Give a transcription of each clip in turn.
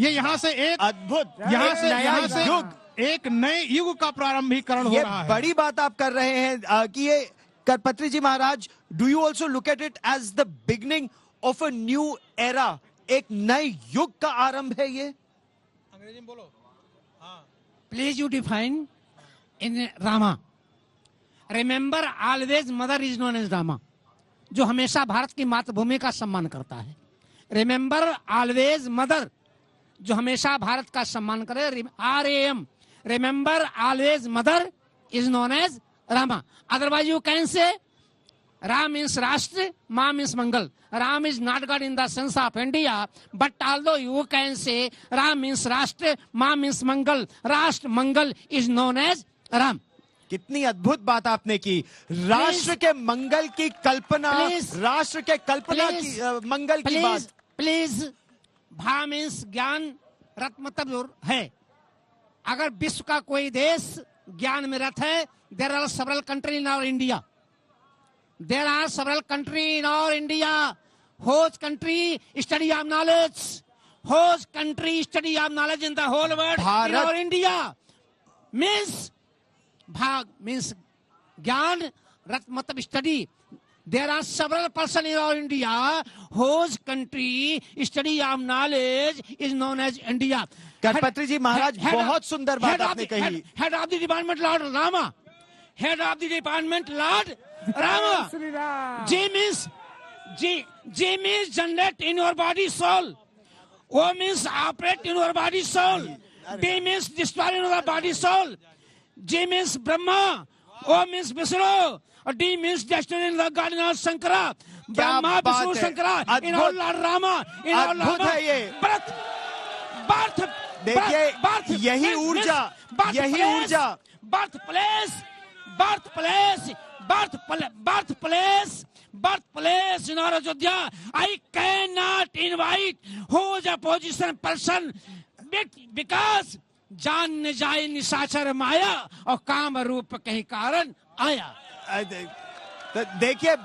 ये यहाँ से एक अद्भुत, यहाँ से युग, एक नए युग का प्रारंभिकरण हो रहा है। बड़ी बात आप कर रहे हैं कि ये Karpatri ji Maharaj, do you also look at it as the beginning of a new era? एक नए युग का आरंभ है ये। अंग्रेजी में बोलो। हाँ। Please you define in Rama. Remember always mother is known as Rama, जो हमेशा भारत की मातृभूमि का सम्मान करता है। रिमेंबर ऑलवेज मदर, जो हमेशा भारत का सम्मान करे। RAM, remember always mother is known as Rama. Otherwise you can say Ram means Rashtra, Ma means Mangal. Ram is not God in the sense of India, but although you can say Ram means Rashtra, Ma means Mangal, Rashtra, Mangal is known as Ram. कितनी अद्भुत बात आपने की। राष्ट्र के मंगल की कल्पना, राष्ट्र के कल्पना की मंगल की बात। प्लीज, भा मीन्स ज्ञान, रत मतलब है। अगर विश्व का कोई देश ज्ञान में रत है, there are several country in our India. There are several countries in our India whose country study of knowledge, whose country study of knowledge in the whole world. In our India means bhag means gyan, rat matlab study. There are several persons in our India whose country study of knowledge is known as India. करपत्री ji महाराज, बहुत सुंदर बात आपने कही। Head of the department Lord Rama. Head of the department Lord Rama. G means generate in your body soul. O means operate in your body soul. D means destroy in your body soul. G means Brahma. O means Vishnu. D means destroy in the garden of Shankara. Brahma, Vishnu, Shankara. In our Lord Rama. In our Lord Rama. Birth. देखिए यही ऊर्जा, यही ऊर्जा। Birthplace in our Ajodhya. I cannot invite whose opposition person because जान न जाए निशाचर माया और काम रूप कहीं कारण आया। देखिए,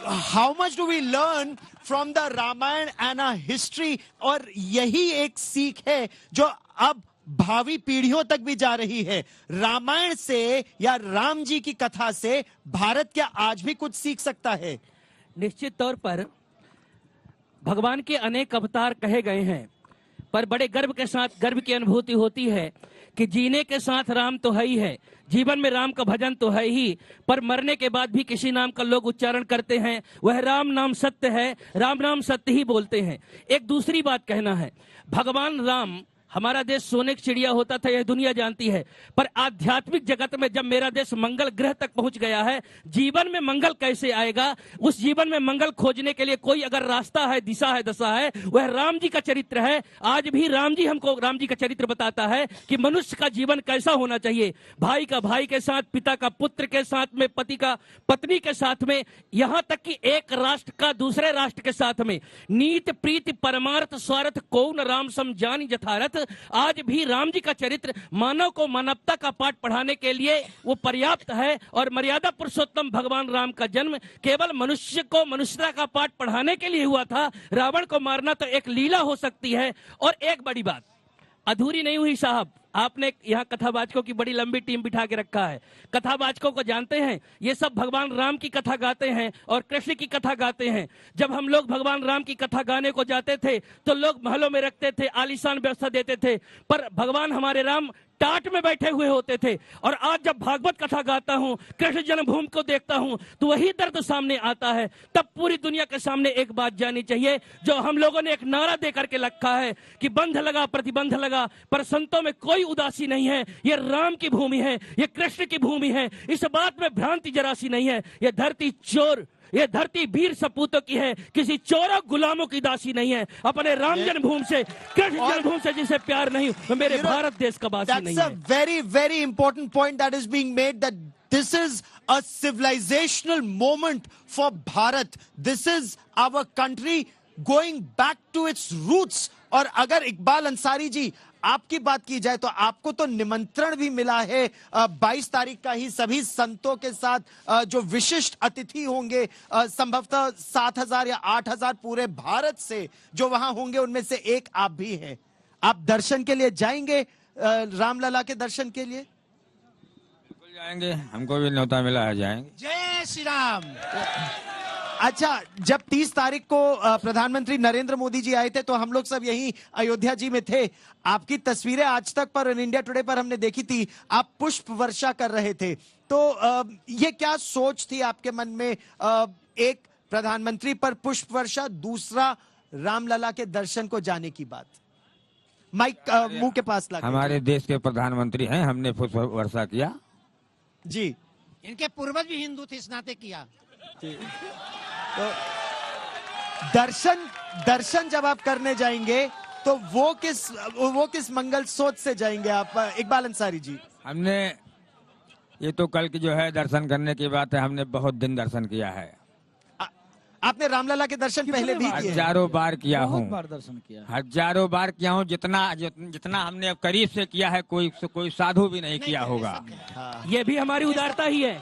how much do we learn from the Ramayana and our history? और यही एक सीख है जो अब भावी पीढ़ियों तक भी जा रही है। रामायण से या राम जी की कथा से भारत क्या आज भी कुछ सीख सकता है? निश्चित तौर पर भगवान के अनेक अवतार कहे गए हैं, पर बड़े गर्व के साथ गर्व की अनुभूति होती है कि जीने के साथ राम तो है ही है, जीवन में राम का भजन तो है ही, पर मरने के बाद भी किसी नाम का लोग उच्चारण करते हैं, वह राम नाम सत्य है, राम नाम सत्य ही बोलते हैं। एक दूसरी बात कहना है, भगवान राम, हमारा देश सोने की चिड़िया होता था, यह दुनिया जानती है, पर आध्यात्मिक जगत में जब मेरा देश मंगल ग्रह तक पहुंच गया है, जीवन में मंगल कैसे आएगा, उस जीवन में मंगल खोजने के लिए कोई अगर रास्ता है, दिशा है, दशा है, वह राम जी का चरित्र है। आज भी राम जी हमको राम जी का चरित्र बताता है कि मनुष्य का जीवन कैसा होना चाहिए। भाई का भाई के साथ, पिता का पुत्र के साथ में, पति का पत्नी के साथ में, यहां तक कि एक राष्ट्र का दूसरे राष्ट्र के साथ में। नीत प्रीति परमार्थ स्वार्थ कौन राम सम जानी जथारथ। आज भी राम जी का चरित्र मानव को मानवता का पाठ पढ़ाने के लिए वो पर्याप्त है, और मर्यादा पुरुषोत्तम भगवान राम का जन्म केवल मनुष्य को मनुष्यता का पाठ पढ़ाने के लिए हुआ था। रावण को मारना तो एक लीला हो सकती है। और एक बड़ी बात अधूरी नहीं हुई साहब, आपने यहाँ कथावाचकों की बड़ी लंबी टीम बिठा के रखा है। कथावाचकों को जानते हैं, ये सब भगवान राम की कथा गाते हैं और कृष्ण की कथा गाते हैं। जब हम लोग भगवान राम की कथा गाने को जाते थे तो लोग महलों में रखते थे, आलीशान व्यवस्था देते थे, पर भगवान हमारे राम टाट में बैठे हुए होते थे। और आज जब भागवत कथा गाता हूं, कृष्ण जन्मभूमि को देखता हूं, तो वही दर्द सामने आता है। तब पूरी दुनिया के सामने एक बात जानी चाहिए, जो हम लोगों ने एक नारा दे करके रखा है कि बंध लगा प्रतिबंध लगा, पर संतों में कोई उदासी नहीं है। ये राम की भूमि है, ये कृष्ण की भूमि है, इस बात में भ्रांति जरा सी नहीं है। ये धरती चोर, ये धरती वीर सपूतों की है, किसी चोरों गुलामों की दासी नहीं है। अपने राम जन्मभूमि से, कृष्ण जन्मभूमि से जिसे प्यार नहीं, वो मेरे भारत देश का वासी नहीं है। That's a very, very important point that is being made, that this is a civilizational moment for Bharat. This is our country going back to its roots. और अगर इकबाल अंसारी जी आपकी बात की जाए तो आपको तो निमंत्रण भी मिला है 22 तारीख का ही सभी संतों के साथ जो विशिष्ट अतिथि होंगे, संभवतः 7,000 या 8,000 पूरे भारत से जो वहां होंगे, उनमें से एक आप भी हैं। आप दर्शन के लिए जाएंगे, रामलला के दर्शन के लिए? बिल्कुल जाएंगे, हमको भी न्योता मिला है, जाएंगे। जय श्री राम। अच्छा, जब 30 तारीख को प्रधानमंत्री नरेंद्र मोदी जी आए थे तो हम लोग सब यहीं अयोध्या जी में थे। आपकी तस्वीरें आज तक पर इंडिया टुडे पर हमने देखी थी, आप पुष्प वर्षा कर रहे थे। तो ये क्या सोच थी आपके मन में? एक प्रधानमंत्री पर पुष्प वर्षा, दूसरा रामलला के दर्शन को जाने की बात। माइक मुंह के पास ला। हमारे देश के प्रधानमंत्री हैं, हमने पुष्प वर्षा किया जी। इनके पूर्वज भी हिंदू थे, इस नाते किया। तो दर्शन जब आप करने जाएंगे तो वो किस मंगल सोच से जाएंगे आप, इकबाल अंसारी जी? हमने ये तो कल की जो है दर्शन करने की बात है, हमने बहुत दिन दर्शन किया है। आपने रामलला के दर्शन पहले भी किए? हजारों बार किया हूँ, बार दर्शन किया, हजारों बार किया हूँ। जितना हमने अब करीब से किया है, कोई साधु भी नहीं किया होगा। ये भी हमारी उदारता ही है,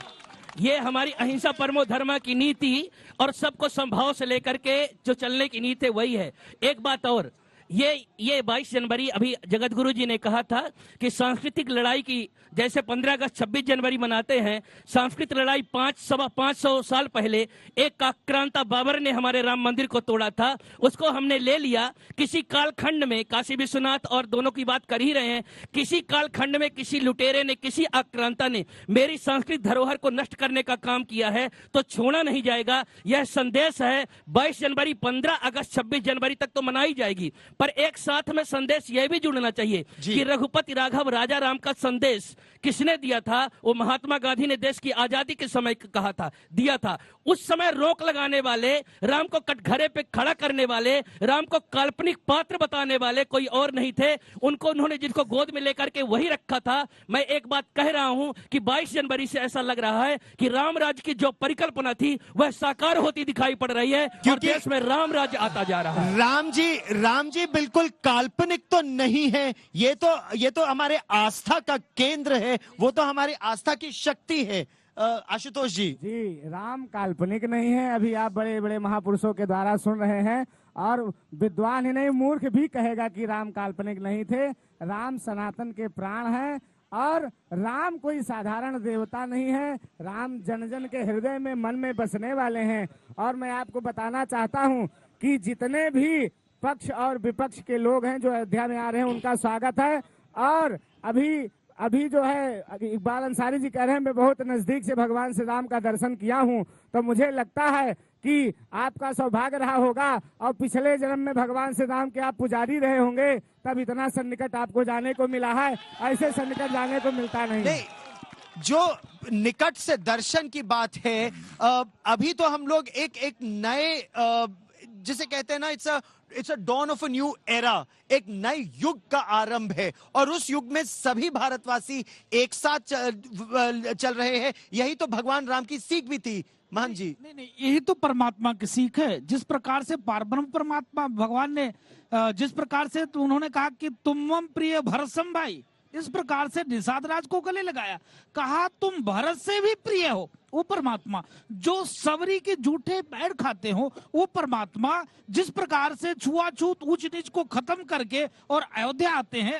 ये हमारी अहिंसा परमो धर्म की नीति और सबको संभाव से लेकर के जो चलने की नीति है वही है। एक बात और, ये 22 जनवरी अभी जगत गुरु जी ने कहा था कि सांस्कृतिक लड़ाई की, जैसे 15 अगस्त 26 जनवरी मनाते हैं, सांस्कृतिक लड़ाई 500 साल पहले एक आक्रांता बाबर ने हमारे राम मंदिर को तोड़ा था, उसको हमने ले लिया। किसी कालखंड में, काशी विश्वनाथ और दोनों की बात कर ही रहे हैं, किसी कालखंड में किसी लुटेरे ने, किसी आक्रांता ने मेरी सांस्कृतिक धरोहर को नष्ट करने का काम किया है तो छोड़ा नहीं जाएगा। यह संदेश है। 22 जनवरी 15 अगस्त 26 जनवरी तक तो मनाई जाएगी, पर एक साथ में संदेश यह भी जुड़ना चाहिए कि रघुपति राघव राजा राम का संदेश किसने दिया था? वो महात्मा गांधी ने देश की आजादी के समय कहा था, दिया था। उस समय रोक लगाने वाले, राम को कटघरे पे खड़ा करने वाले, राम को काल्पनिक पात्र बताने वाले कोई और नहीं थे। उन्होंने जिनको गोद में लेकर के वही रखा था। मैं एक बात कह रहा हूं कि 22 जनवरी से ऐसा लग रहा है कि राम राज्य की जो परिकल्पना थी वह साकार होती दिखाई पड़ रही है और देश में राम राज्य आता जा रहा है। राम जी बिल्कुल काल्पनिक तो नहीं है, ये तो हमारे आस्था का केंद्र है, वो तो हमारी आस्था की शक्ति है। आशुतोष जी। राम काल्पनिक नहीं है। अभी आप बड़े बड़े महापुरुषों के द्वारा सुन रहे हैं, और विद्वान ही नहीं मूर्ख भी कहेगा कि राम काल्पनिक नहीं थे। राम सनातन के प्राण हैं, और राम कोई साधारण देवता नहीं है। राम जन जन के हृदय में, मन में बसने वाले हैं। और मैं आपको बताना चाहता हूं कि जितने भी पक्ष और विपक्ष के लोग हैं जो अयोध्या में आ रहे हैं, उनका स्वागत है। और अभी जो है इकबाल अंसारी जी कह रहे हैं मैं बहुत नजदीक से भगवान श्री राम का दर्शन किया हूं, तो मुझे लगता है कि आपका सौभाग्य रहा होगा और पिछले जन्म में भगवान श्री राम के आप पुजारी रहे होंगे, तब इतना सन्निकट आपको जाने को मिला है। ऐसे सन्निकट जाने को मिलता नहीं। जो निकट से दर्शन की बात है, अभी तो हम लोग एक नए, जिसे कहते हैं ना, it's a dawn of a new era, एक नए युग का आरंभ है, और उस युग में सभी भारतवासी एक साथ चल रहे हैं। यही तो भगवान राम की सीख भी थी। महन जी। नहीं, यही तो परमात्मा की सीख है। जिस प्रकार से पारब्रह्म परमात्मा भगवान ने, जिस प्रकार से तो उन्होंने कहा कि तुम प्रिय भरतम भाई, इस प्रकार से निषाद राज को गले लगाया, कहा तुम भरत से भी प्रिय हो। वो परमात्मा जो सबरी के जूठे पैर खाते हो, वो परमात्मा जिस प्रकार से छुआछूत ऊंच नीच को खत्म करके और अयोध्या आते हैं।